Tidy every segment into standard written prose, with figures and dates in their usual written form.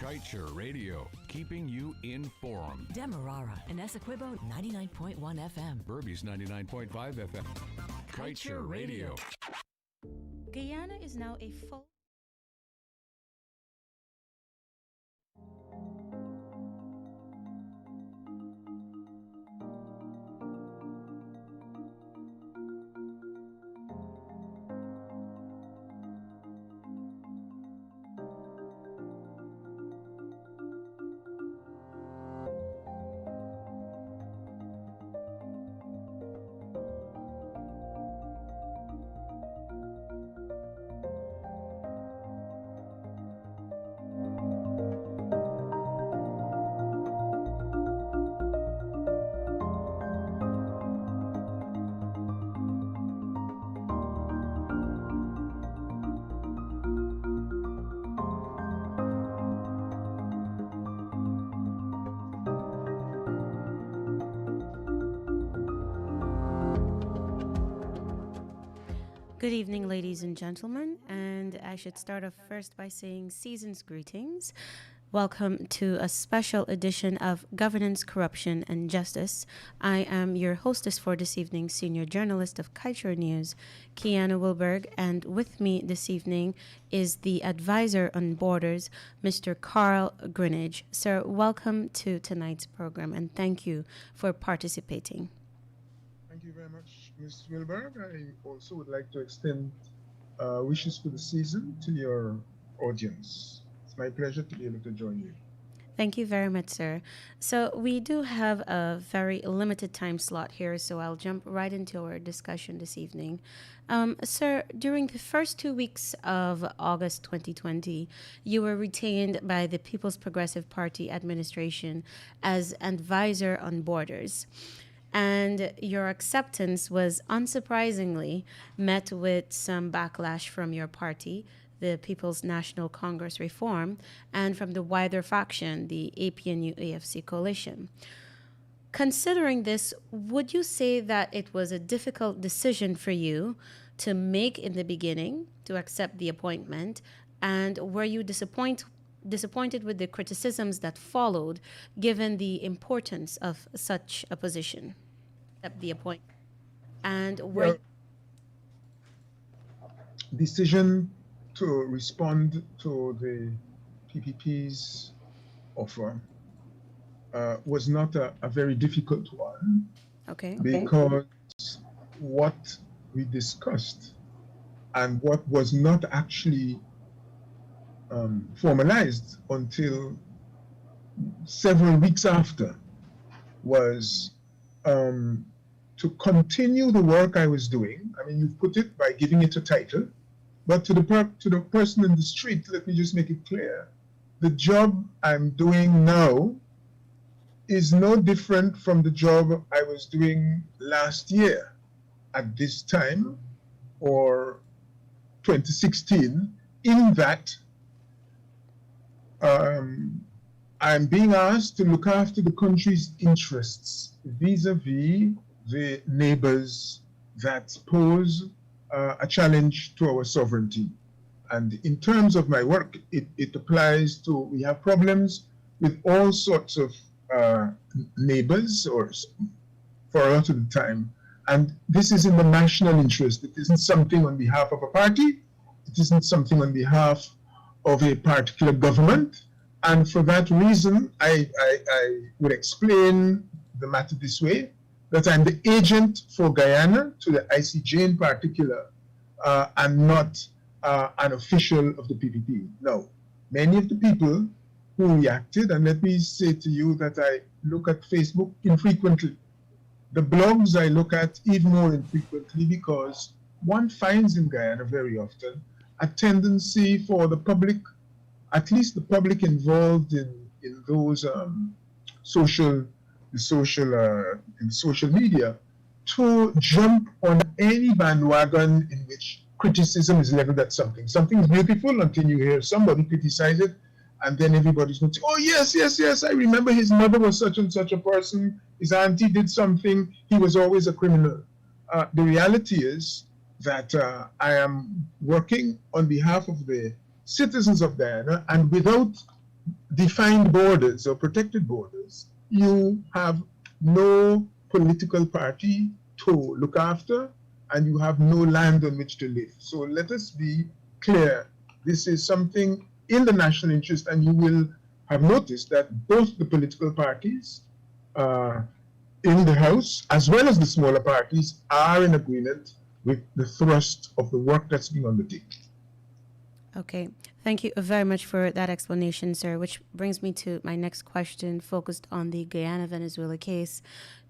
Kaieteur Radio, keeping you informed. Demerara and Essequibo 99.1 FM. Burby's 99.5 FM. Kaieteur Radio. Guyana is now a full... Good evening, ladies and gentlemen, and I should start off first by saying season's greetings. Welcome to a special edition of Governance, Corruption, and Justice. I am your hostess for this evening, senior journalist of Kaieteur News, Kiana Wilburg, and with me this evening is the advisor on borders, Mr. Carl Greenidge. Sir, welcome to tonight's program, and thank you for participating. Thank you very much, Ms. Wilburg. I also would like to extend wishes for the season to your audience. It's my pleasure to be able to join you. Thank you very much, sir. So we do have a very limited time slot here, so I'll jump right into our discussion this evening. Sir, during the first 2 weeks of August 2020, you were retained by the People's Progressive Party administration as advisor on borders. And your acceptance was unsurprisingly met with some backlash from your party, the People's National Congress Reform, and from the wider faction, the APNU-AFC coalition. Considering this, would you say that it was a difficult decision for you to make in the beginning to accept the appointment? And were you disappointed with the criticisms that followed, given the importance of such a position? The appointment. And were decision to respond to the PPP's offer was not a very difficult one. Okay. Because what we discussed and what was not actually formalized until several weeks after was to continue the work I was doing. I mean, you've put it by giving it a title, but to the person in the street, let me just make it clear. The job I'm doing now is no different from the job I was doing last year at this time, or 2016, in that I'm being asked to look after the country's interests vis-a-vis the neighbors that pose a challenge to our sovereignty. And in terms of my work, it applies to, we have problems with all sorts of neighbors, or for a lot of the time. And this is in the national interest. It isn't something on behalf of a party. It isn't something on behalf of a particular government. And for that reason, I would explain the matter this way, that I'm the agent for Guyana, to the ICJ in particular, and not an official of the PPP. No, many of the people who reacted, and let me say to you that I look at Facebook infrequently. The blogs I look at even more infrequently, because one finds in Guyana very often a tendency for the public, at least the public involved in those social media, to jump on any bandwagon in which criticism is leveled at something. Something is beautiful until you hear somebody criticize it, and then everybody's going to say, oh yes, I remember his mother was such and such a person, his auntie did something, he was always a criminal. The reality is that I am working on behalf of the citizens of Guyana, and without defined borders or protected borders, you have no political party to look after, and you have no land on which to live. So let us be clear. This is something in the national interest, and you will have noticed that both the political parties in the House, as well as the smaller parties, are in agreement with the thrust of the work that's being undertaken. Okay. Thank you very much for that explanation, sir, which brings me to my next question focused on the Guyana-Venezuela case.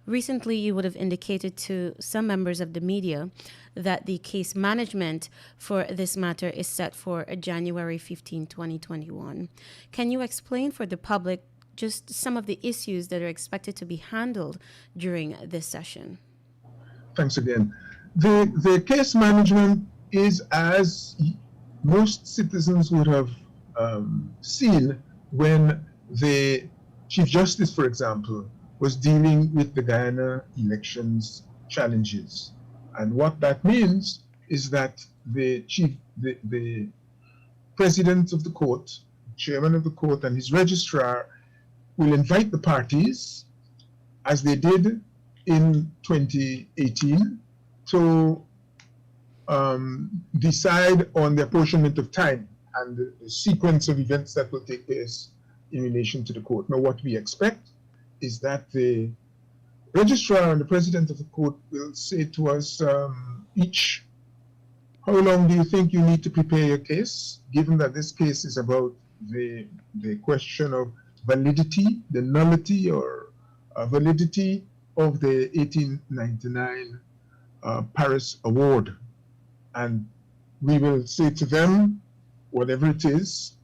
Recently, you would have indicated to some members of the media that the case management for this matter is set for January 15, 2021. Can you explain for the public just some of the issues that are expected to be handled during this session? Thanks again. The case management is, as most citizens would have seen when the Chief Justice, for example, was dealing with the Guyana elections challenges. And what that means is that the president of the court, chairman of the court, and his registrar will invite the parties, as they did in 2018, to decide on the apportionment of time and the sequence of events that will take place in relation to the court. Now, what we expect is that the registrar and the president of the court will say to us each, how long do you think you need to prepare your case, given that this case is about the question of validity, the nullity or validity of the 1899 Paris Award. And we will say to them, whatever it is,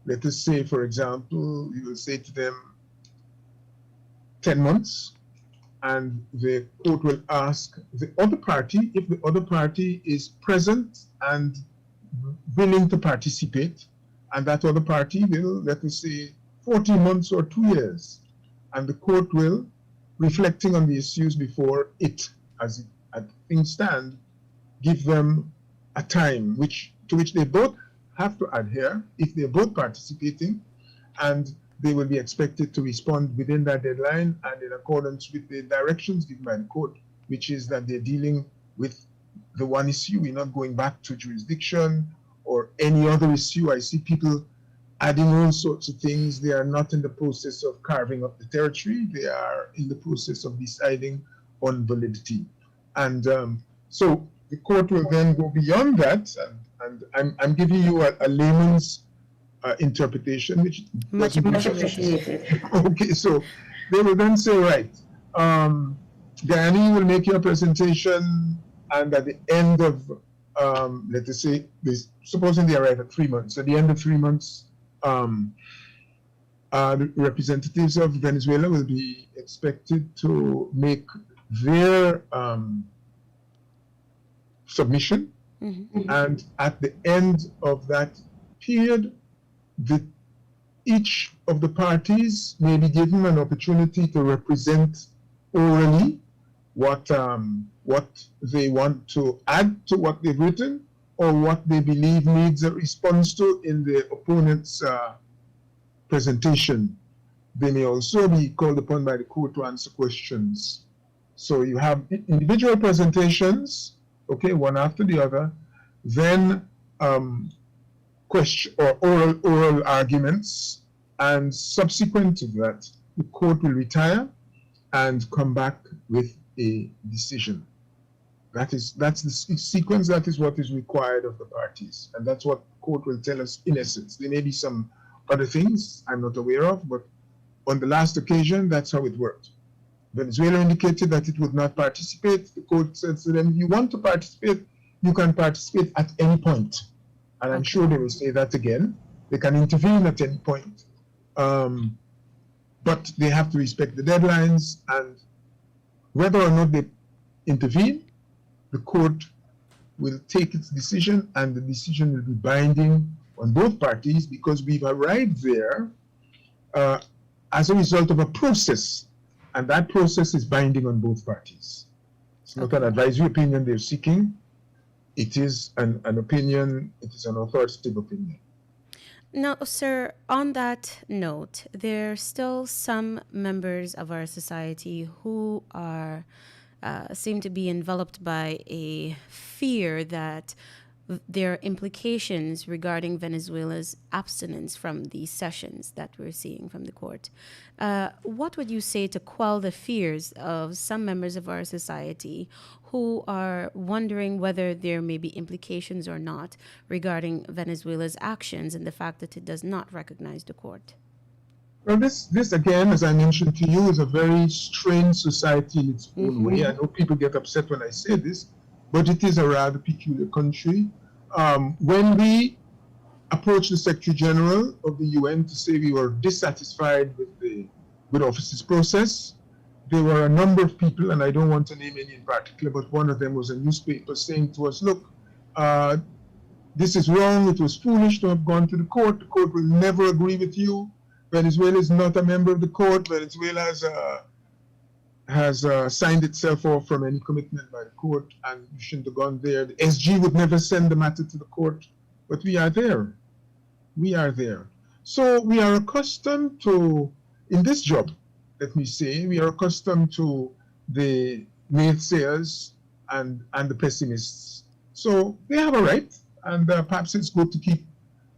let us say, for example, we will say to them 10 months, and the court will ask the other party, if the other party is present and willing to participate, and that other party will, let us say, 14 months or 2 years. And the court will, reflecting on the issues before it, as things stand, give them a time to which they both have to adhere if they're both participating, and they will be expected to respond within that deadline and in accordance with the directions given by the court, which is that they're dealing with the one issue. We're not going back to jurisdiction or any other issue. I see people adding all sorts of things. They are not in the process of carving up the territory. They are in the process of deciding on validity. And so the court will then go beyond that, and I'm giving you a layman's interpretation, which Much appreciated. Okay, so they will then say, right, Guyana, you will make your presentation, and at the end of, let us say, supposing they arrive at 3 months, at the end of 3 months, the representatives of Venezuela will be expected to make their submission, and at the end of that period, each of the parties may be given an opportunity to represent orally what they want to add to what they've written, or what they believe needs a response to in the opponent's presentation. They may also be called upon by the court to answer questions. So you have individual presentations, okay, one after the other, then question or oral arguments, and subsequent to that, the court will retire and come back with a decision. That's the sequence. That is what is required of the parties, and that's what the court will tell us in essence. There may be some other things I'm not aware of, but on the last occasion, that's how it worked. Venezuela indicated that it would not participate. The court said to them, if you want to participate, you can participate at any point. And I'm sure they will say that again. They can intervene at any point. But they have to respect the deadlines, and whether or not they intervene, the court will take its decision, and the decision will be binding on both parties, because we've arrived there as a result of a process, and that process is binding on both parties. It's not an advisory opinion they're seeking. It is an opinion, it is an authoritative opinion. Now, sir, on that note, there are still some members of our society who are seem to be enveloped by a fear that there are implications regarding Venezuela's abstinence from the sessions that we're seeing from the court. What would you say to quell the fears of some members of our society who are wondering whether there may be implications or not regarding Venezuela's actions and the fact that it does not recognize the court? Well, this again, as I mentioned to you, is a very strange society in its own way. I know people get upset when I say this, but it is a rather peculiar country. When we approached the Secretary General of the UN to say we were dissatisfied with the good offices process, there were a number of people, and I don't want to name any in particular, but one of them was a newspaper saying to us, look, this is wrong, it was foolish to have gone to the court will never agree with you. Venezuela is not a member of the court. Venezuela has signed itself off from any commitment by the court, and you shouldn't have gone there. The SG would never send the matter to the court, but we are there. We are there. So we are accustomed to, in this job, let me say, we are accustomed to the naysayers and the pessimists. So they have a right, and perhaps it's good to keep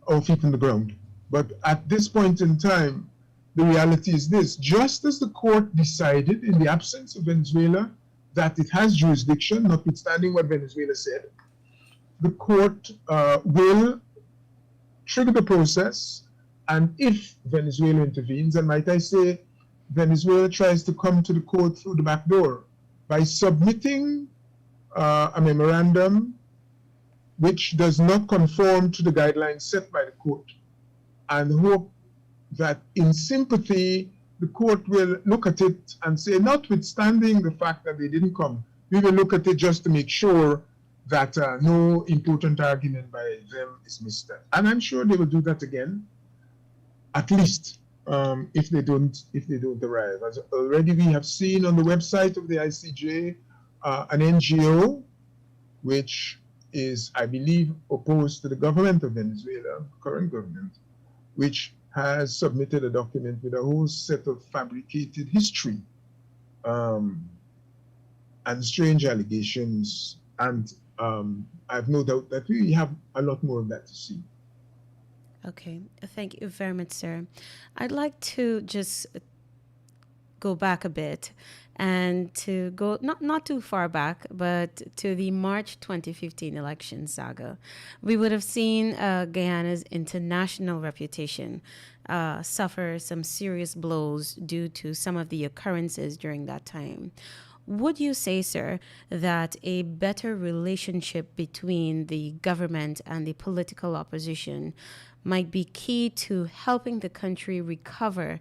our feet on the ground. But at this point in time, the reality is this: just as the court decided in the absence of Venezuela that it has jurisdiction, notwithstanding what Venezuela said, the court will trigger the process, and if Venezuela intervenes, and might I say, Venezuela tries to come to the court through the back door by submitting a memorandum which does not conform to the guidelines set by the court, and hope that in sympathy, the court will look at it and say, notwithstanding the fact that they didn't come, we will look at it just to make sure that no important argument by them is missed. And I'm sure they will do that again, at least if they don't arrive. As already we have seen on the website of the ICJ, an NGO, which is, I believe, opposed to the government of Venezuela, current government, which has submitted a document with a whole set of fabricated history and strange allegations. And I have no doubt that we have a lot more of that to see. Okay, thank you very much, sir. I'd like to just go back a bit and to go not too far back, but to the March 2015 election saga. We would have seen Guyana's international reputation suffer some serious blows due to some of the occurrences during that time. Would you say, sir, that a better relationship between the government and the political opposition might be key to helping the country recover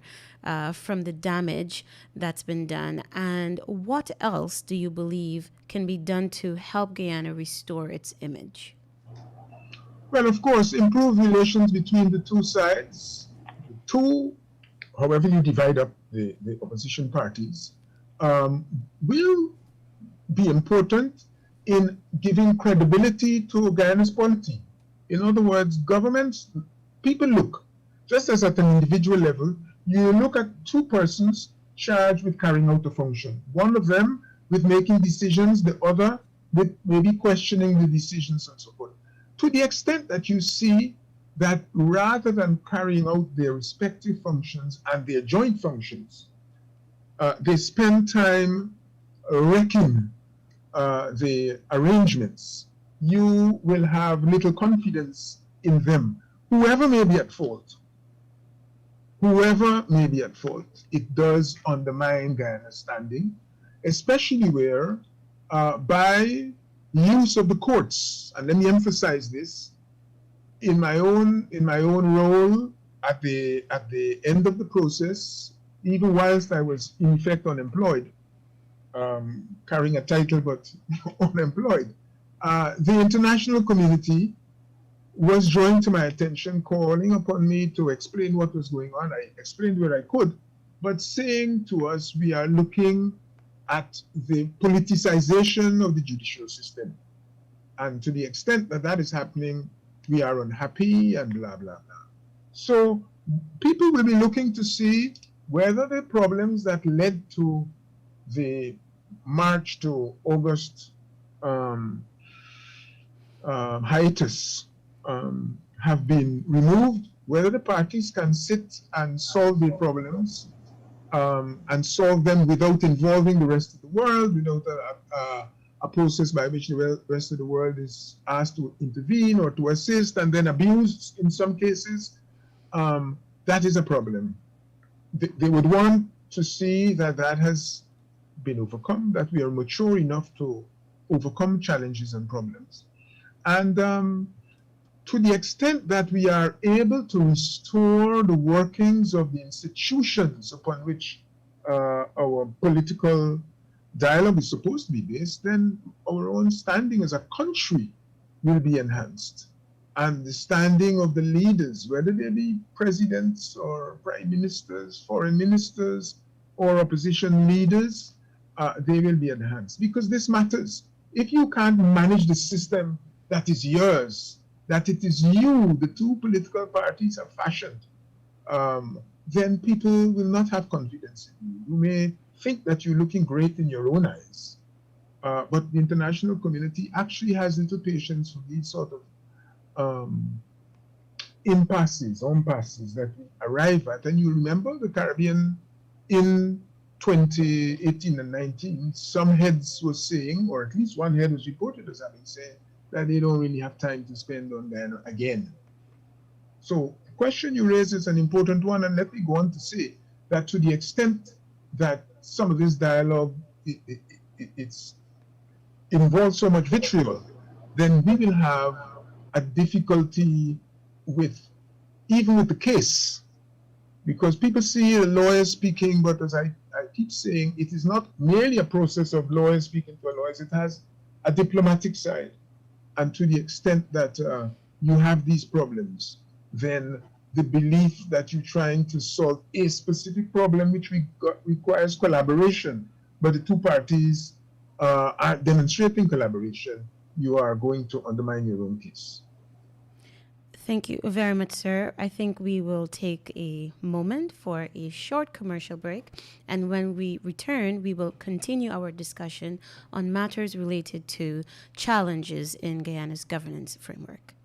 from the damage that's been done? And what else do you believe can be done to help Guyana restore its image? Well, of course, improved relations between the two sides, however you divide up the opposition parties, will be important in giving credibility to Guyana's polity. In other words, governments, people look, just as at an individual level, you look at two persons charged with carrying out a function. One of them with making decisions, the other with maybe questioning the decisions and so forth. To the extent that you see that rather than carrying out their respective functions and their joint functions, they spend time wrecking the arrangements, you will have little confidence in them. Whoever may be at fault, it does undermine Guyana's standing, especially where by use of the courts, and let me emphasize this, in my own role at the end of the process, even whilst I was in effect unemployed, carrying a title but unemployed, the international community was drawing to my attention, calling upon me to explain what was going on. I explained where I could, but saying to us, we are looking at the politicization of the judicial system. And to the extent that that is happening, we are unhappy and blah, blah, blah. So people will be looking to see whether the problems that led to the March to August um, hiatus have been removed, whether the parties can sit and solve their problems and solve them without involving the rest of the world, without a process by which the rest of the world is asked to intervene or to assist and then abused in some cases. That is a problem. They would want to see that that has been overcome, that we are mature enough to overcome challenges and problems. And to the extent that we are able to restore the workings of the institutions upon which our political dialogue is supposed to be based, then our own standing as a country will be enhanced. And the standing of the leaders, whether they be presidents or prime ministers, foreign ministers, or opposition leaders, they will be enhanced. Because this matters. If you can't manage the system that is yours, that it is you, the two political parties have fashioned, then people will not have confidence in you. You may think that you're looking great in your own eyes, but the international community actually has little patience for these sort of impasses that we arrive at. And you remember the Caribbean in 2018 and 19, some heads were saying, or at least one head was reported as having said, that they don't really have time to spend on Guyana again. So the question you raise is an important one, and let me go on to say that to the extent that some of this dialogue it's involves so much vitriol, then we will have a difficulty with even with the case, because people see a lawyer speaking, but as I keep saying, it is not merely a process of lawyers speaking to a lawyer, it has a diplomatic side. And to the extent that you have these problems, then the belief that you're trying to solve a specific problem which requires collaboration, but the two parties are demonstrating collaboration, you are going to undermine your own case. Thank you very much, sir. I think we will take a moment for a short commercial break. And when we return, we will continue our discussion on matters related to challenges in Guyana's governance framework.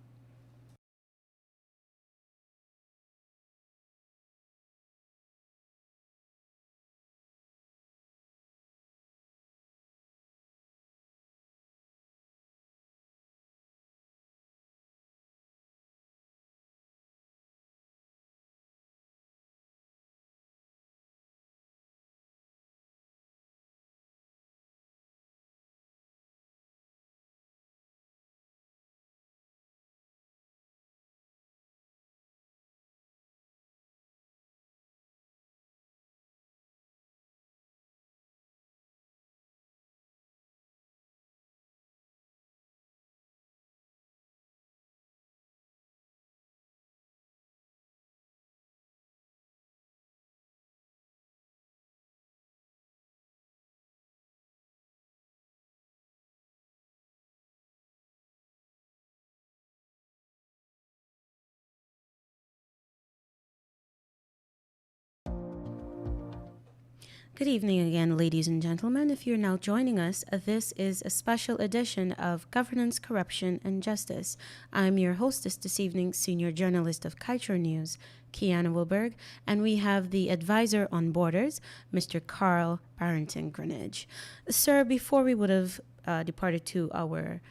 Good evening again, ladies and gentlemen. If you're now joining us, this is a special edition of Governance, Corruption, and Justice. I'm your hostess this evening, senior journalist of Kaieteur News, Kiana Wilburg, and we have the advisor on borders, Mr. Carl Barrington Greenidge. Sir, before we would have departed to our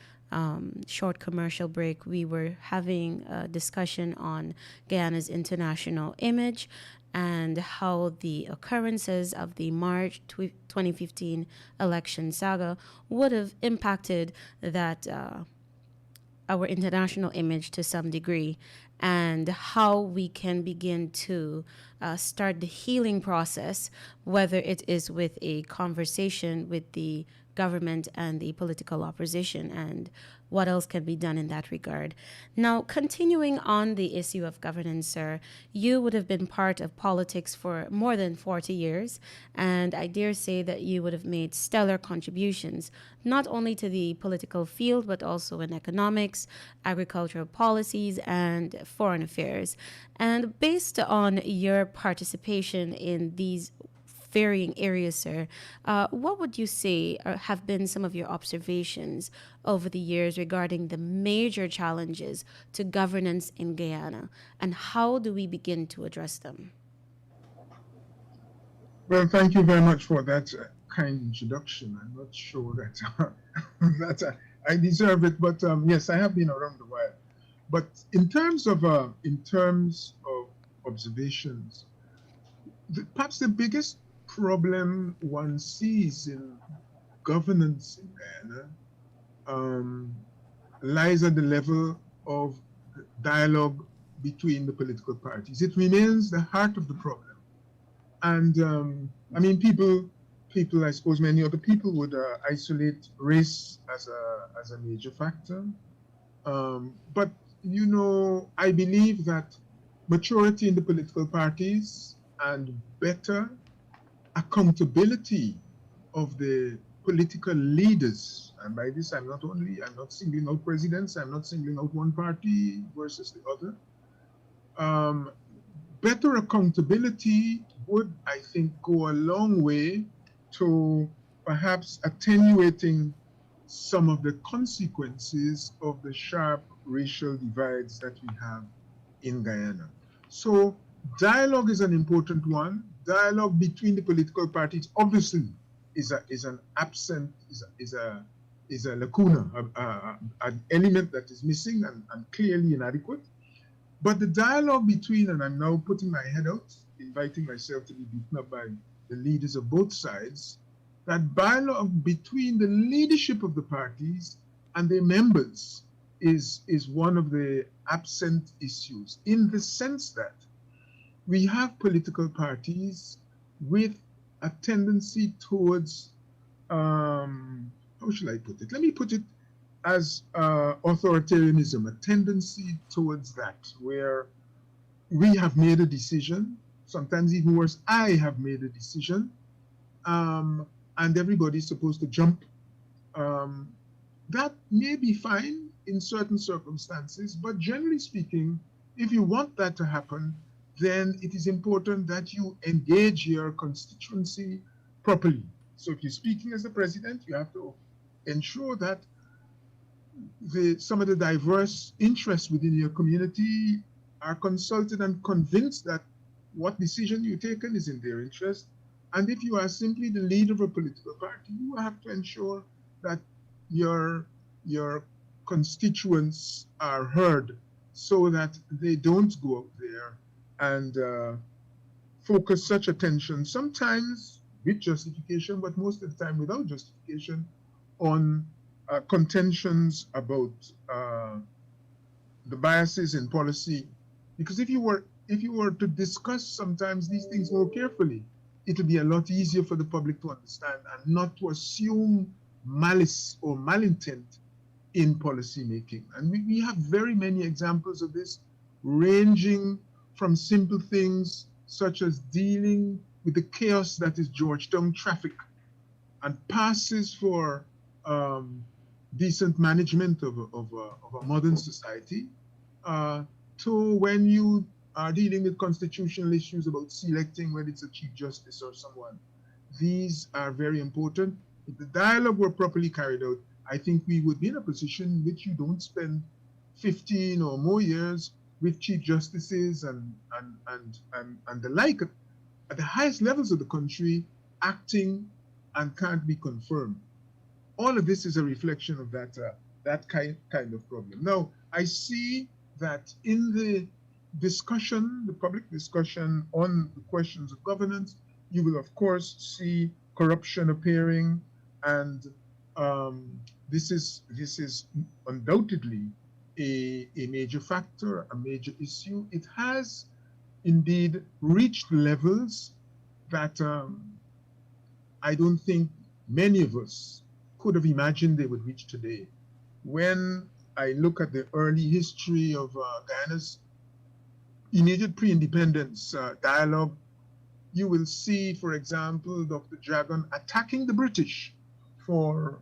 short commercial break, we were having a discussion on Guyana's international image and how the occurrences of the March 2015 election saga would have impacted that our international image to some degree, and how we can begin to start the healing process, whether it is with a conversation with the government and the political opposition, and what else can be done in that regard. Now, continuing on the issue of governance, sir, you would have been part of politics for more than 40 years, and I dare say that you would have made stellar contributions, not only to the political field, but also in economics, agricultural policies, and foreign affairs. And based on your participation in these varying areas, sir, what would you say have been some of your observations over the years regarding the major challenges to governance in Guyana, and how do we begin to address them? Well, thank you very much for that kind introduction. I'm not sure that that I deserve it, but yes, I have been around a while. But in terms of observations, perhaps the biggest problem one sees in governance in Guyana lies at the level of dialogue between the political parties. It remains the heart of the problem. And I mean, people, I suppose many other people would isolate race as a major factor. But, you know, I believe that maturity in the political parties and better accountability of the political leaders, and by this I'm not singling out presidents, I'm not singling out one party versus the other. Better accountability would, I think, go a long way to perhaps attenuating some of the consequences of the sharp racial divides that we have in Guyana. So dialogue is an important one. Dialogue between the political parties obviously is a lacuna, an element that is missing and clearly inadequate. But the dialogue between, and I'm now putting my head out, inviting myself to be beaten up by the leaders of both sides, that dialogue between the leadership of the parties and their members is one of the absent issues, in the sense that we have political parties with a tendency towards, how should I put it? Let me put it as authoritarianism, a tendency towards that, where we have made a decision, sometimes even worse, I have made a decision, and everybody's supposed to jump. That may be fine in certain circumstances, but generally speaking, if you want that to happen, then it is important that you engage your constituency properly. So if you're speaking as the president, you have to ensure that some of the diverse interests within your community are consulted and convinced that what decision you've taken is in their interest. And if you are simply the leader of a political party, you have to ensure that your constituents are heard so that they don't go out there and focus such attention, sometimes with justification, but most of the time without justification, on contentions about the biases in policy. Because if you were to discuss sometimes these things more carefully, it would be a lot easier for the public to understand and not to assume malice or malintent in policy making. And we have very many examples of this, ranging from simple things such as dealing with the chaos that is Georgetown traffic and passes for decent management of a modern society, to when you are dealing with constitutional issues about selecting whether it's a chief justice or someone. These are very important. If the dialogue were properly carried out, I think we would be in a position in which you don't spend 15 or more years with chief justices and the like at the highest levels of the country acting and can't be confirmed. All of this is a reflection of that kind of problem. Now, I see that in the discussion, the public discussion on the questions of governance, you will of course see corruption appearing, and this is undoubtedly a major factor, a major issue. It has indeed reached levels that I don't think many of us could have imagined they would reach today. When I look at the early history of Guyana's immediate pre-independence dialogue, you will see, for example, Dr. Dragon attacking the British for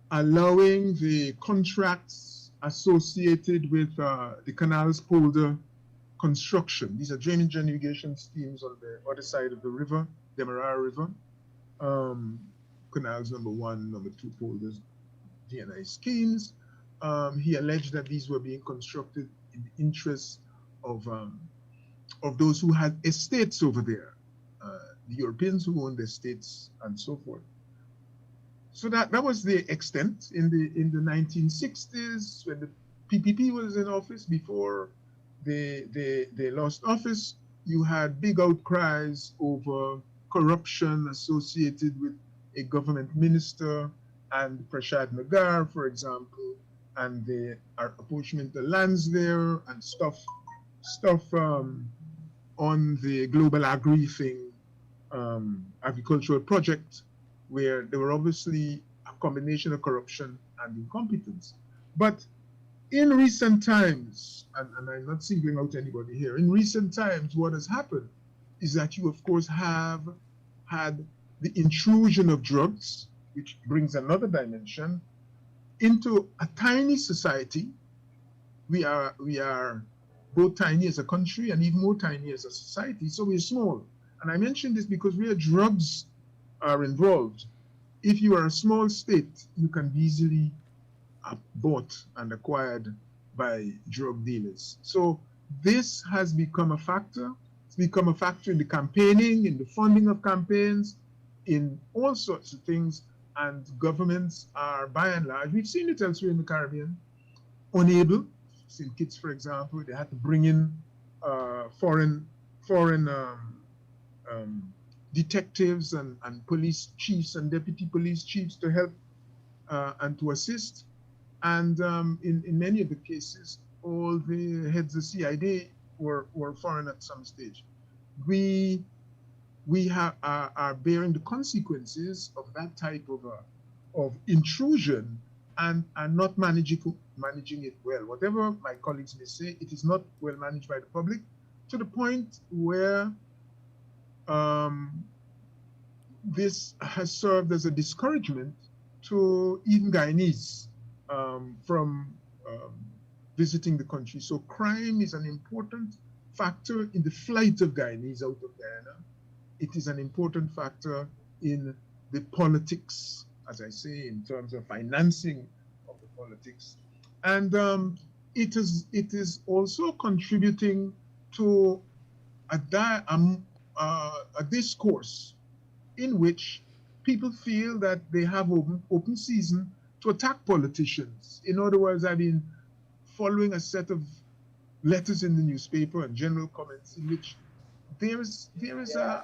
allowing the contracts associated with the canal's polder construction. These are drainage and irrigation schemes on the other side of the river, Demerara River. Canals number 1, number 2 polders, DNI schemes. He alleged that these were being constructed in the interests of those who had estates over there, the Europeans who owned estates and so forth. So that was the extent in the 1960s when the PPP was in office. Before they lost office, you had big outcries over corruption associated with a government minister and Prashad Nagar, for example, and the apportionment of lands there and stuff on the global agri thing, agricultural project, where there were obviously a combination of corruption and incompetence. But in recent times, and I'm not singling out anybody here, in recent times, what has happened is that you, of course, have had the intrusion of drugs, which brings another dimension, into a tiny society. We are both tiny as a country and even more tiny as a society, so we're small. And I mention this because where drugs are involved, if you are a small state, you can be easily bought and acquired by drug dealers. So this has become a factor. It's become a factor in the campaigning, in the funding of campaigns, in all sorts of things. And governments are, by and large, we've seen it elsewhere in the Caribbean, unable. St. Kitts, for example, they had to bring in foreign detectives and police chiefs and deputy police chiefs to help and to assist. And in many of the cases, all the heads of CID were foreign at some stage. We are bearing the consequences of that type of intrusion and are not managing it well. Whatever my colleagues may say, it is not well managed by the public, to the point where this has served as a discouragement to even Guyanese from visiting the country. So crime is an important factor in the flight of Guyanese out of Guyana. It is an important factor in the politics, as I say, in terms of financing of the politics. And it is also contributing to a discourse in which people feel that they have open season to attack politicians. In other words, I've been following a set of letters in the newspaper and general comments in which there is a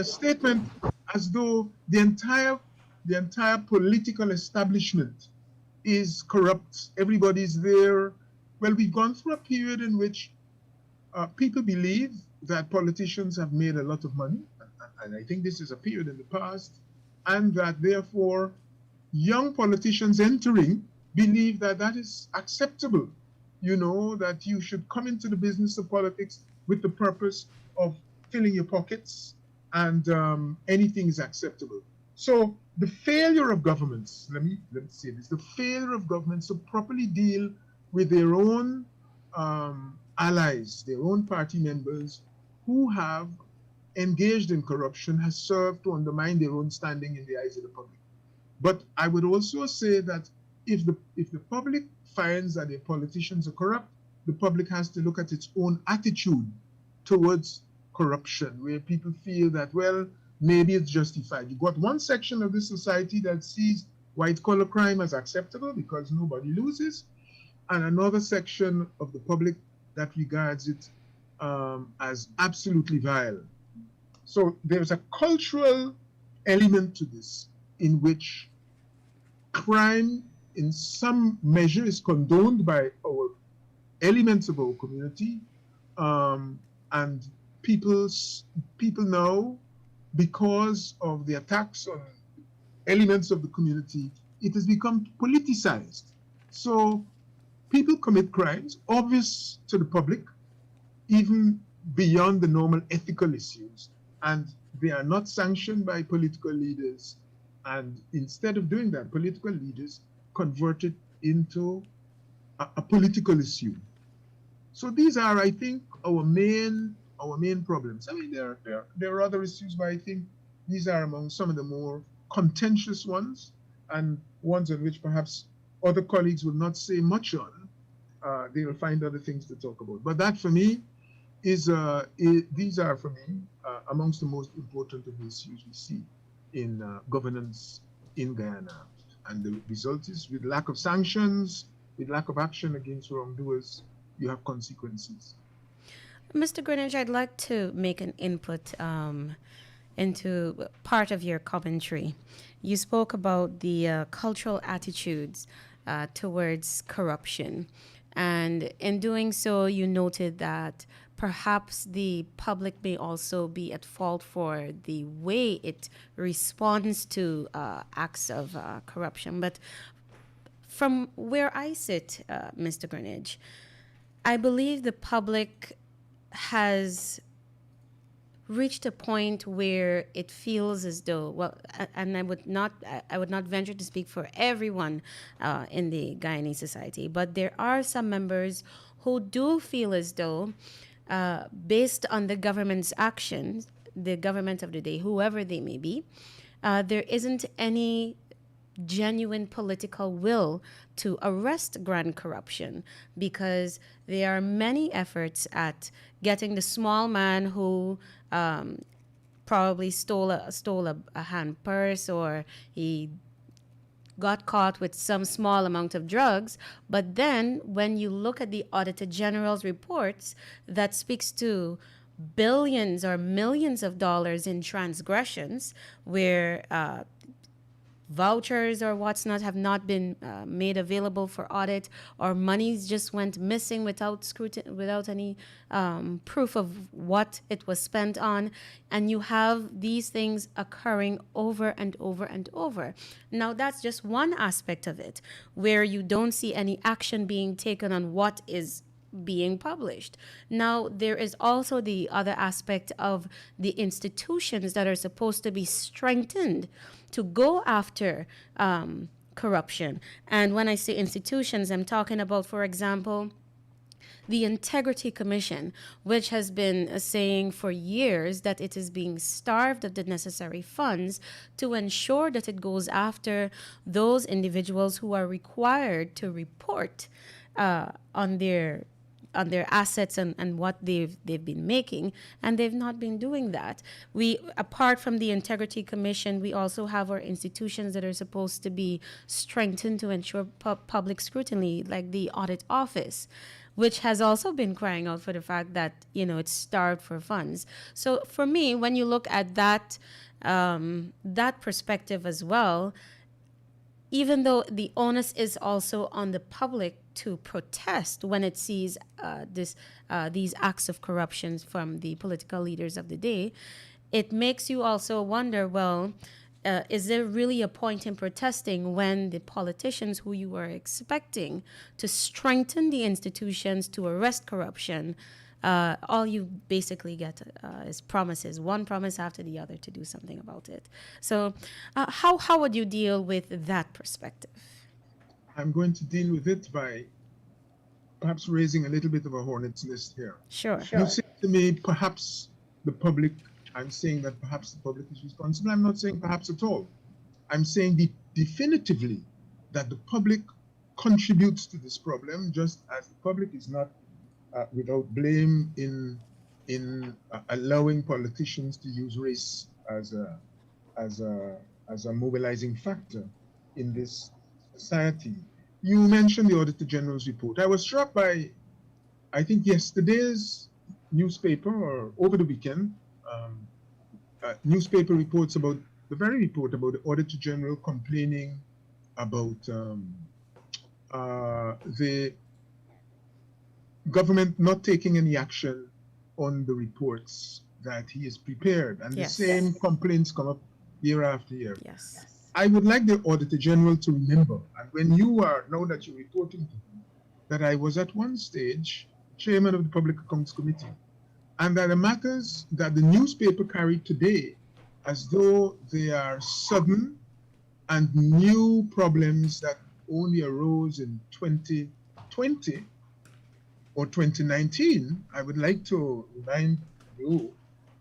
statement as though the entire political establishment is corrupt. Everybody's there. Well, we've gone through a period in which people believe that politicians have made a lot of money, and I think this is a period in the past, and that therefore young politicians entering believe that that is acceptable. You know, that you should come into the business of politics with the purpose of filling your pockets, and anything is acceptable. So the failure of governments, let me say this, the failure of governments to properly deal with their own allies, their own party members who have engaged in corruption, has served to undermine their own standing in the eyes of the public. But I would also say that if the public finds that their politicians are corrupt, the public has to look at its own attitude towards corruption, where people feel that, well, maybe it's justified. You've got one section of this society that sees white-collar crime as acceptable because nobody loses, and another section of the public that regards it as absolutely vile. So there's a cultural element to this in which crime in some measure is condoned by our elements of our community, and people now, because of the attacks on elements of the community, it has become politicized. So people commit crimes obvious to the public, even beyond the normal ethical issues, and they are not sanctioned by political leaders. And instead of doing that, political leaders convert it into a political issue. So these are, I think, our main problems. I mean, there are other issues, but I think these are among some of the more contentious ones, and ones on which perhaps other colleagues will not say much on. They will find other things to talk about. But that, for me, these are, for me, amongst the most important of the issues we see in governance in Guyana. And the result is, with lack of sanctions, with lack of action against wrongdoers, you have consequences. Mr. Greenidge, I'd like to make an input into part of your commentary. You spoke about the cultural attitudes towards corruption. And in doing so, you noted that perhaps the public may also be at fault for the way it responds to acts of corruption. But from where I sit, Mr. Greenidge, I believe the public has reached a point where it feels as though, well, and I would not venture to speak for everyone in the Guyanese society, but there are some members who do feel as though, based on the government's actions, the government of the day, whoever they may be, there isn't any genuine political will to arrest grand corruption, because there are many efforts at getting the small man who probably stole a hand purse, or he got caught with some small amount of drugs. But then when you look at the Auditor General's reports that speaks to billions or millions of dollars in transgressions, where vouchers or what's not have not been made available for audit, or monies just went missing without scrutiny, without any proof of what it was spent on, and you have these things occurring over and over and over. Now, that's just one aspect of it, where you don't see any action being taken on what is being published. Now, there is also the other aspect of the institutions that are supposed to be strengthened to go after corruption. And when I say institutions, I'm talking about, for example, the Integrity Commission, which has been saying for years that it is being starved of the necessary funds to ensure that it goes after those individuals who are required to report on their assets and what they've been making, and they've not been doing that. We, apart from the Integrity Commission, we also have our institutions that are supposed to be strengthened to ensure public scrutiny, like the Audit Office, which has also been crying out for the fact that, it's starved for funds. So for me, when you look at that perspective as well, even though the onus is also on the public to protest when it sees these acts of corruption from the political leaders of the day, it makes you also wonder, well, is there really a point in protesting when the politicians who you were expecting to strengthen the institutions to arrest corruption, all you basically get is promises, one promise after the other to do something about it. So how would you deal with that perspective? I'm going to deal with it by perhaps raising a little bit of a hornet's nest here. Sure. You say to me, perhaps the public, I'm saying that perhaps the public is responsible. I'm not saying perhaps at all. I'm saying definitively that the public contributes to this problem, just as the public is not without blame in allowing politicians to use race as a mobilizing factor in this society. You mentioned the Auditor General's report. I was struck by, I think, yesterday's newspaper, or over the weekend, newspaper reports about the very report about the Auditor General complaining about the government not taking any action on the reports that he has prepared. And Yes. the same complaints come up year after year. Yes. I would like the Auditor General to remember, and when you are, now that you're reporting to me, that I was at one stage chairman of the Public Accounts Committee, and that the matters that the newspaper carried today, as though they are sudden and new problems that only arose in 2020 or 2019, I would like to remind you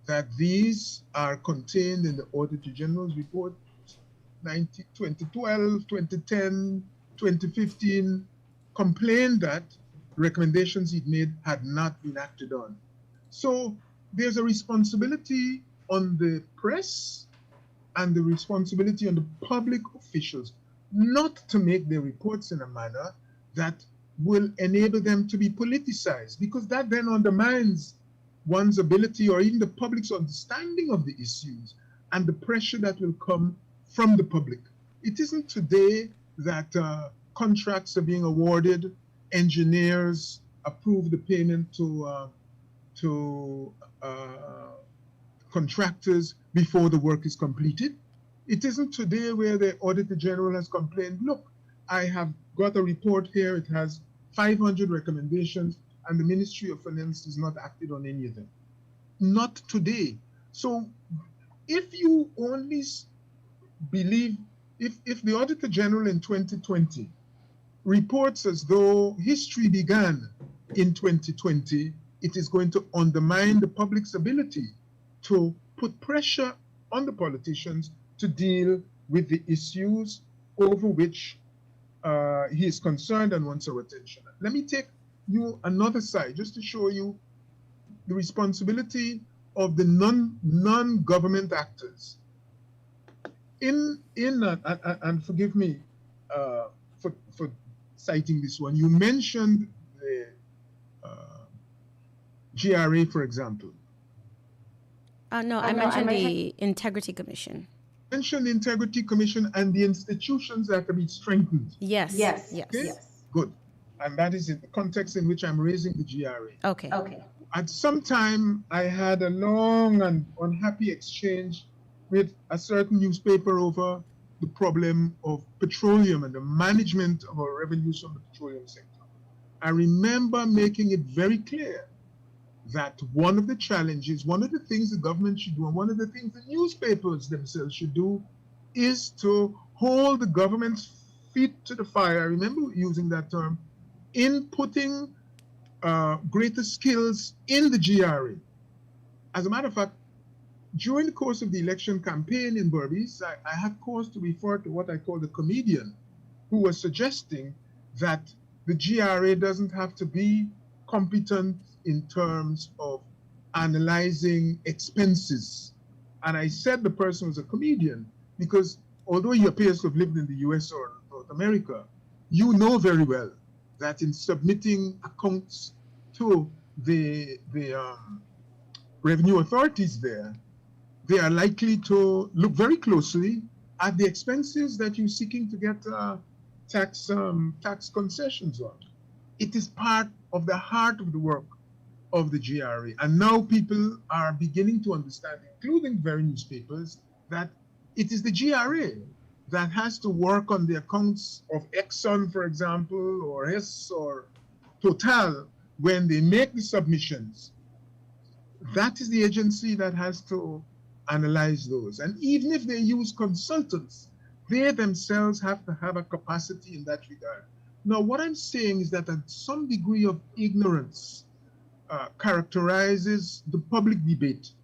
that these are contained in the Auditor General's report 2012, 2010, 2015, complained that recommendations he'd made had not been acted on. So there's a responsibility on the press and the responsibility on the public officials not to make their reports in a manner that will enable them to be politicized, because that then undermines one's ability or even the public's understanding of the issues and the pressure that will come from the public. It isn't today that contracts are being awarded, engineers approve the payment to contractors before the work is completed. It isn't today where the Auditor General has complained, look, I have got a report here, it has 500 recommendations, and the Ministry of Finance has not acted on any of them. Not today. So if you only believe, if the Auditor General in 2020 reports as though history began in 2020, it is going to undermine the public's ability to put pressure on the politicians to deal with the issues over which he is concerned and wants our attention. Let me take you another side just to show you the responsibility of the non-government actors. And forgive me for citing this one, you mentioned the GRA, for example. No, I mentioned the Integrity Commission. Mentioned the Integrity Commission and the institutions that have been strengthened. Yes. Okay? Good. And that is in the context in which I'm raising the GRA. Okay. At some time, I had a long and unhappy exchange with a certain newspaper over the problem of petroleum and the management of our revenues from the petroleum sector. I remember making it very clear that one of the challenges, one of the things the government should do, and one of the things the newspapers themselves should do, is to hold the government's feet to the fire. I remember using that term, in putting greater skills in the GRA. As a matter of fact, during the course of the election campaign in Berbice, I had cause to refer to what I call the comedian, who was suggesting that the GRA doesn't have to be competent in terms of analyzing expenses. And I said the person was a comedian because although he appears to have lived in the US or North America, you know very well that in submitting accounts to the revenue authorities there, they are likely to look very closely at the expenses that you're seeking to get tax concessions on. It is part of the heart of the work of the GRA. And now people are beginning to understand, including very newspapers, that it is the GRA that has to work on the accounts of Exxon, for example, or Hess or Total when they make the submissions. That is the agency that has to analyze those. And even if they use consultants, they themselves have to have a capacity in that regard. Now, what I'm saying is that some degree of ignorance characterizes the public debate.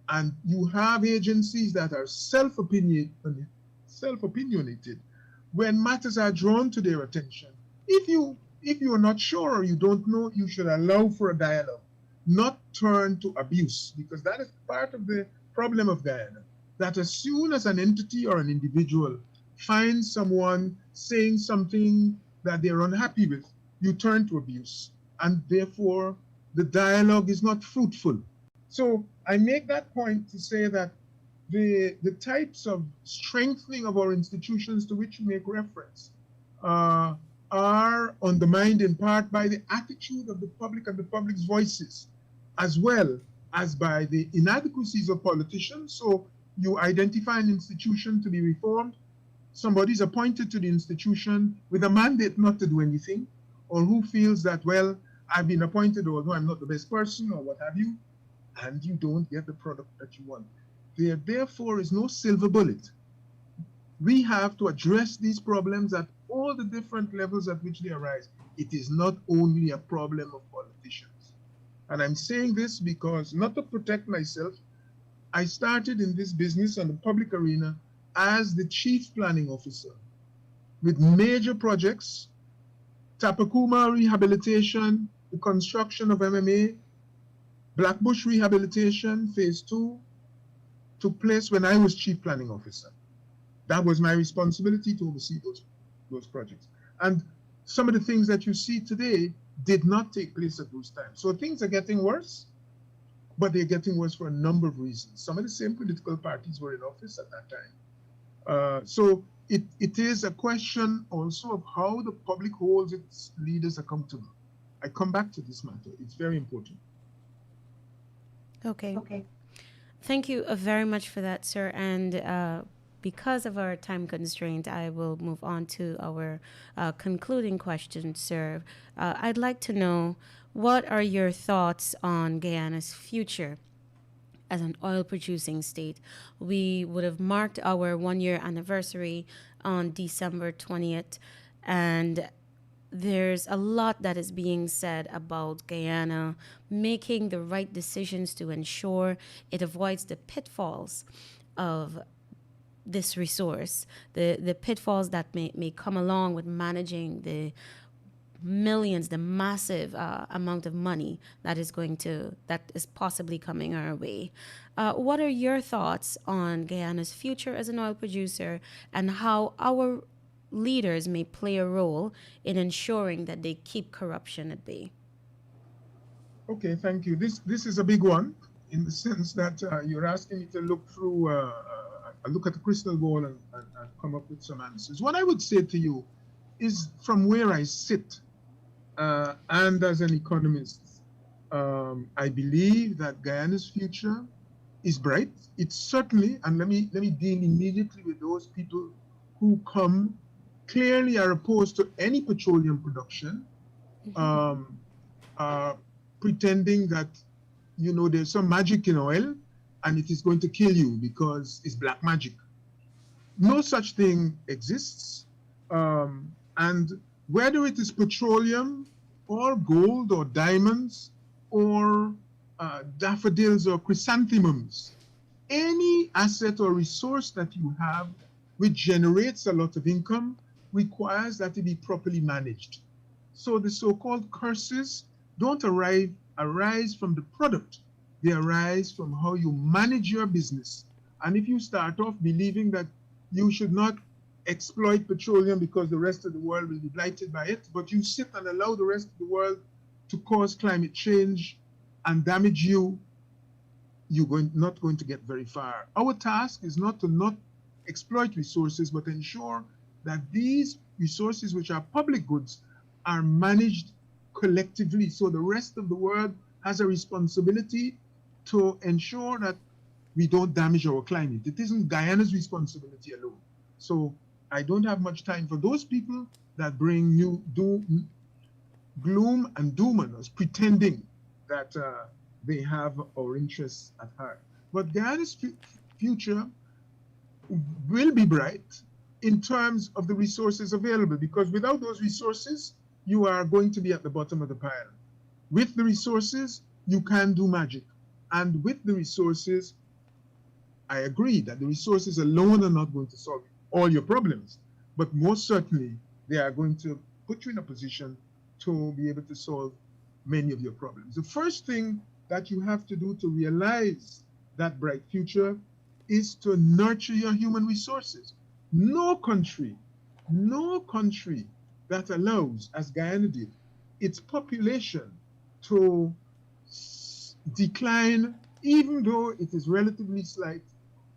And you have agencies that are self-opinionated when matters are drawn to their attention. If you're not sure or you don't know, you should allow for a dialogue, not turn to abuse, because that is part of the problem of Guyana, that as soon as an entity or an individual finds someone saying something that they're unhappy with, you turn to abuse, and therefore the dialogue is not fruitful. So I make that point to say that the types of strengthening of our institutions to which you make reference are undermined in part by the attitude of the public and the public's voices, as well as by the inadequacies of politicians. So you identify an institution to be reformed, somebody's appointed to the institution with a mandate not to do anything, or who feels that, well, I've been appointed, although I'm not the best person, or what have you, and you don't get the product that you want. There therefore is no silver bullet. We have to address these problems at all the different levels at which they arise. It is not only a problem of politicians. And I'm saying this because, not to protect myself, I started in this business on the public arena as the chief planning officer with major projects, Tapakuma rehabilitation, the construction of MMA, Blackbush rehabilitation, phase 2, took place when I was chief planning officer. That was my responsibility to oversee those projects. And some of the things that you see today did not take place at those times. So things are getting worse, but they're getting worse for a number of reasons. Some of the same political parties were in office at that time. So it is a question also of how the public holds its leaders accountable. I come back to this matter. It's very important. Okay. Thank you very much for that, sir. And because of our time constraint, I will move on to our concluding question, sir. I'd like to know, what are your thoughts on Guyana's future as an oil-producing state? We would have marked our one-year anniversary on December 20th, and there's a lot that is being said about Guyana making the right decisions to ensure it avoids the pitfalls of this resource, the pitfalls that may come along with managing the millions, the massive amount of money that is possibly coming our way. What are your thoughts on Guyana's future as an oil producer, and how our leaders may play a role in ensuring that they keep corruption at bay? Okay, thank you. This is a big one, in the sense that you're asking me to look through, look at the crystal ball and come up with some answers. What I would say to you is, from where I sit, and as an economist, I believe that Guyana's future is bright. It's certainly, and let me deal immediately with those people who clearly are opposed to any petroleum production, pretending that, there's some magic in oil and it is going to kill you because it's black magic. No such thing exists. And whether it is petroleum or gold or diamonds or daffodils or chrysanthemums, any asset or resource that you have which generates a lot of income requires that it be properly managed. So the so-called curses don't arise from the product. They arise from how you manage your business. And if you start off believing that you should not exploit petroleum because the rest of the world will be blighted by it, but you sit and allow the rest of the world to cause climate change and damage you, you're not going to get very far. Our task is not to not exploit resources, but ensure that these resources, which are public goods, are managed collectively. So the rest of the world has a responsibility to ensure that we don't damage our climate. It isn't Guyana's responsibility alone. So I don't have much time for those people that bring gloom and doom on us, pretending that they have our interests at heart. But Guyana's future will be bright in terms of the resources available, because without those resources, you are going to be at the bottom of the pile. With the resources, you can do magic. And with the resources, I agree that the resources alone are not going to solve all your problems, but most certainly they are going to put you in a position to be able to solve many of your problems. The first thing that you have to do to realize that bright future is to nurture your human resources. No country that allows, as Guyana did, its population to decline, even though it is relatively slight,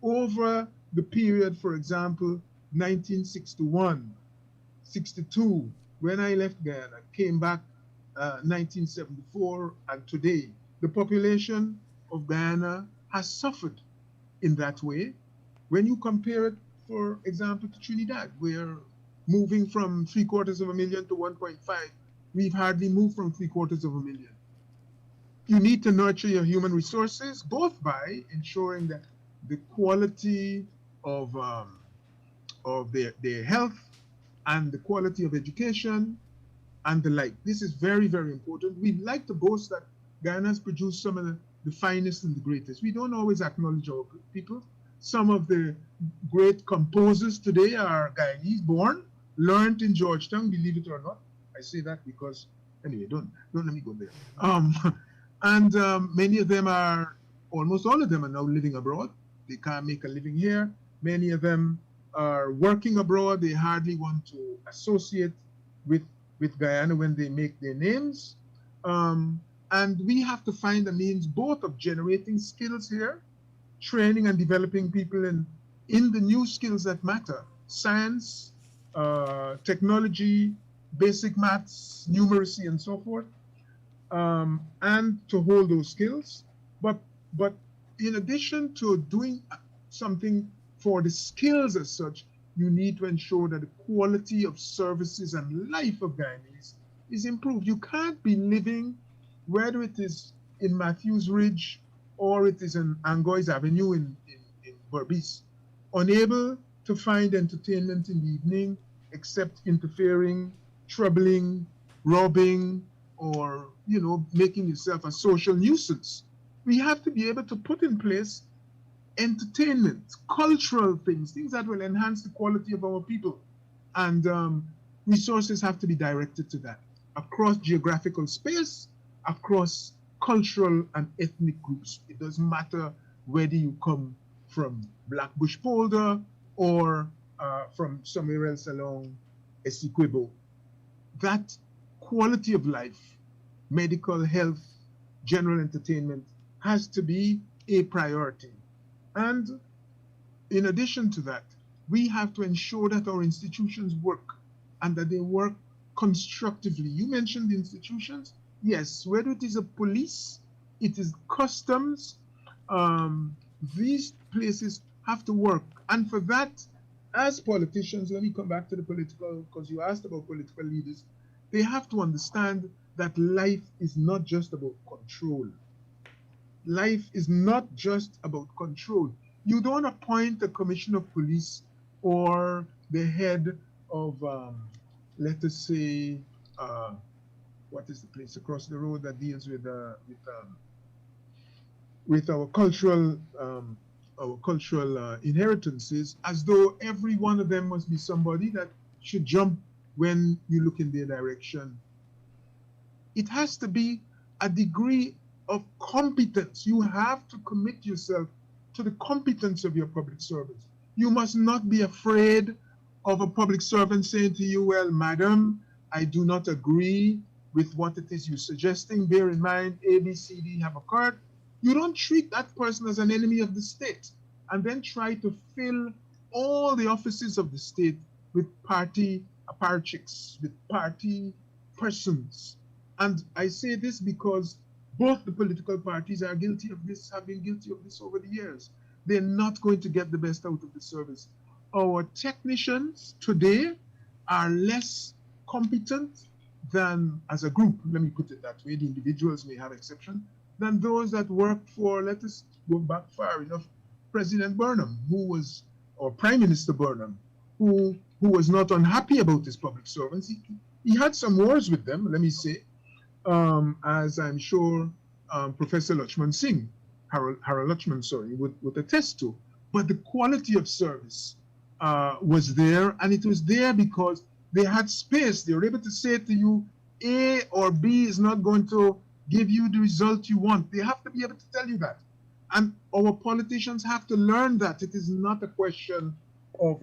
over the period, for example, 1961, 62, when I left Guyana, came back 1974, and today, the population of Guyana has suffered in that way. When you compare it for example, to Trinidad. We're moving from 750,000 to 1.5. We've hardly moved from 750,000. You need to nurture your human resources, both by ensuring that the quality of their health and the quality of education and the like. This is very, very important. We'd like to boast that Guyana has produced some of the finest and the greatest. We don't always acknowledge our people. Some of the great composers today are Guyanese born, learned in Georgetown, believe it or not. I say that because, anyway, don't let me go there. And many of them are, almost all of them are now living abroad. They can't make a living here. Many of them are working abroad. They hardly want to associate with Guyana when they make their names. And we have to find a means both of generating skills here, training and developing people in the new skills that matter, science, technology, basic maths, numeracy, and so forth, and to hold those skills. But in addition to doing something for the skills as such, you need to ensure that the quality of services and life of Guyanese is improved. You can't be living, whether it is in Matthews Ridge or it is in Angois Avenue in Berbice, unable to find entertainment in the evening except interfering, troubling, robbing, or making yourself a social nuisance. We have to be able to put in place entertainment, cultural things that will enhance the quality of our people. And resources have to be directed to that across geographical space, across cultural and ethnic groups. It doesn't matter whether you come from Blackbush Boulder or from somewhere else along Essequibo. That quality of life, medical health, general entertainment has to be a priority. And in addition to that, we have to ensure that our institutions work and that they work constructively. You mentioned the institutions. Yes, whether it is a police, it is customs, these places have to work. And for that, as politicians, let me come back to the political, because you asked about political leaders, they have to understand that life is not just about control. Life is not just about control. You don't appoint a commissioner of police or the head of, let us say, what is the place across the road that deals with our cultural inheritances, as though every one of them must be somebody that should jump when you look in their direction. It has to be a degree of competence. You have to commit yourself to the competence of your public servants. You must not be afraid of a public servant saying to you, well, madam, I do not agree with what it is you're suggesting. Bear in mind, A, B, C, D have occurred. You don't treat that person as an enemy of the state and then try to fill all the offices of the state with party apparatchiks, with party persons. And I say this because both the political parties are guilty of this, have been guilty of this over the years. They're not going to get the best out of the service. Our technicians today are less competent than, as a group, let me put it that way, the individuals may have exception, than those that worked for, let us go back far enough, President Burnham, or Prime Minister Burnham, who was not unhappy about his public servants. He had some wars with them, let me say, as I'm sure Professor Harold Lutchman, would attest to. But the quality of service was there, and it was there because they had space. They were able to say to you, A or B is not going to give you the result you want. They have to be able to tell you that. And our politicians have to learn that it is not a question of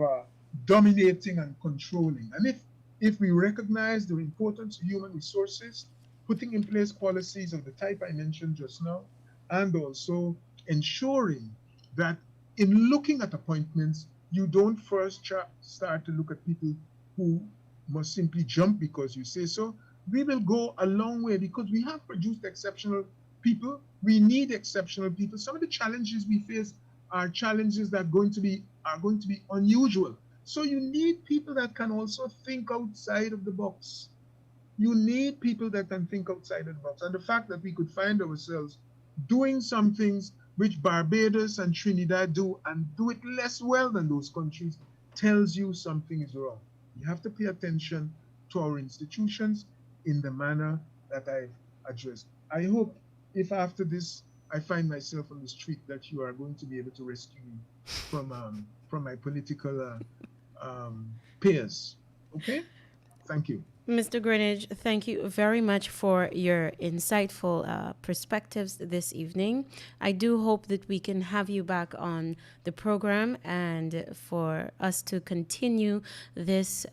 dominating and controlling. And if we recognize the importance of human resources, putting in place policies of the type I mentioned just now, and also ensuring that in looking at appointments, you don't first start to look at people who must simply jump because you say so. We will go a long way because we have produced exceptional people. We need exceptional people. Some of the challenges we face are challenges that are going to be are going to be unusual. So you need people that can also think outside of the box. You need people that can think outside of the box. And the fact that we could find ourselves doing some things which Barbados and Trinidad do and do it less well than those countries tells you something is wrong. You have to pay attention to our institutions in the manner that I've addressed. I hope if after this I find myself on the street that you are going to be able to rescue me from my political peers. Okay? Thank you. Mr. Greenidge, thank you very much for your insightful perspectives this evening. I do hope that we can have you back on the program and for us to continue this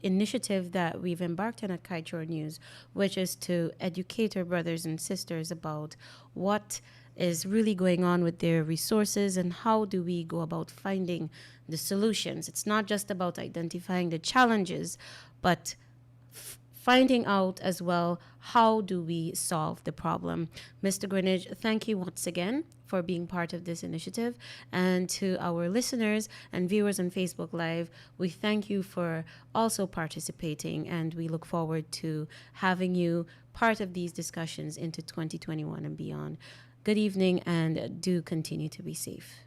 initiative that we've embarked on at Kaieteur News, which is to educate our brothers and sisters about what is really going on with their resources and how do we go about finding the solutions. It's not just about identifying the challenges, but finding out as well how do we solve the problem. Mr. Greenidge, thank you once again for being part of this initiative. And to our listeners and viewers on Facebook Live, we thank you for also participating, and we look forward to having you part of these discussions into 2021 and beyond. Good evening, and do continue to be safe.